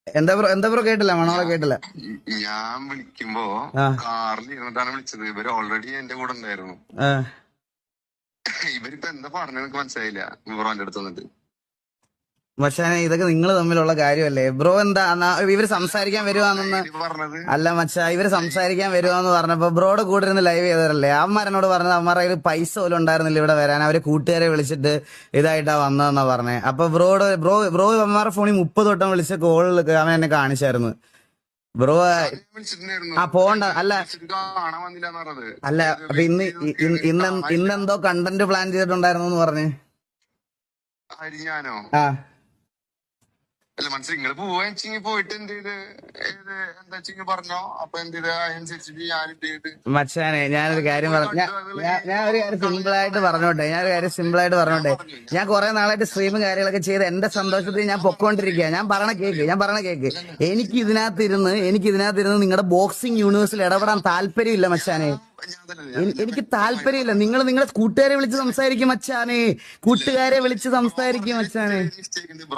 എന്താ ബ്രോ കേട്ടില്ല, മണോളെ കേട്ടില്ല. ഞാൻ വിളിക്കുമ്പോ ആ കാറിൽ ഇരുന്നിട്ടാണ് വിളിച്ചത്. ഇവര് ഓൾറെഡി എന്റെ കൂടെ ഉണ്ടായിരുന്നു. ആ. ഇവരിപ്പോ എന്താ പറഞ്ഞ എനിക്ക് മനസ്സിലായില്ല. ബ്രോന്റെ അടുത്ത് വന്നിട്ട് മച്ചാനെ ഇതൊക്കെ നിങ്ങൾ തമ്മിലുള്ള കാര്യമല്ലേ ബ്രോ? എന്താ ഇവര് സംസാരിക്കാൻ വരുവാണെന്ന്? പറഞ്ഞത് അല്ല മച്ചാ, ഇവര് സംസാരിക്കാൻ വരുവാന്ന് പറഞ്ഞപ്പോ ബ്രോയുടെ കൂടെ ഇരുന്ന് ലൈവ് ചെയ്തതല്ലേ? അമ്മമാരെന്നോട് പറഞ്ഞത് അമ്മമാരുടെ കയ്യിൽ പൈസ പോലും ഉണ്ടായിരുന്നില്ല ഇവിടെ വരാൻ, അവര് കൂട്ടുകാരെ വിളിച്ചിട്ട് ഇതായിട്ടാ വന്നതെന്നാ പറഞ്ഞേ. അപ്പൊ ബ്രോ അമ്മമാരുടെ ഫോണിൽ 30 വട്ടം വിളിച്ച കോളിൽ അവൻ എന്നെ കാണിച്ചായിരുന്നു ബ്രോ. വിളിച്ചിട്ടുണ്ടായിരുന്നു. ആ പോണ്ട അല്ല കാണാൻ വന്നില്ലാന്ന് പറഞ്ഞത്. അല്ല അപ്പൊ ഇന്നെന്തോ കണ്ടന്റ് പ്ലാൻ ചെയ്തിട്ടുണ്ടായിരുന്നു എന്ന് പറഞ്ഞ്. ഞാനോ? ആ അല്ല മനസ്സിൽ നിങ്ങള് പോവാച്ചെങ്കി പോയിട്ട് എന്ത് ചെയ്ത് എന്താ വെച്ചെങ്കിൽ പറഞ്ഞോ. അപ്പൊ എന്ത് ചെയ്ത് അതിനനുസരിച്ചിട്ട് ഞാൻ എന്ത് ചെയ്ത് മച്ചാനെ ഞാനൊരു കാര്യം ഞാനൊരു കാര്യം സിമ്പിളായിട്ട് പറഞ്ഞോട്ടെ. ഞാൻ കുറെ നാളായിട്ട് സ്ട്രീമും കാര്യങ്ങളൊക്കെ ചെയ്ത് എന്റെ സന്തോഷത്തിൽ ഞാൻ പൊക്കോണ്ടിരിക്കുക. ഞാൻ പറഞ്ഞ കേക്ക്. എനിക്ക് ഇതിനകത്തിരുന്ന് നിങ്ങളുടെ ബോക്സിംഗ് യൂണിവേഴ്സിൽ ഇടപെടാൻ താല്പര്യമില്ല മച്ചാനെ. എനിക്ക് താല്പര്യമില്ല. നിങ്ങളെ കൂട്ടുകാരെ വിളിച്ച് സംസാരിക്കും മച്ചാനെ. കൂട്ടുകാരെ വിളിച്ച് സംസാരിക്കും മച്ചാനെ.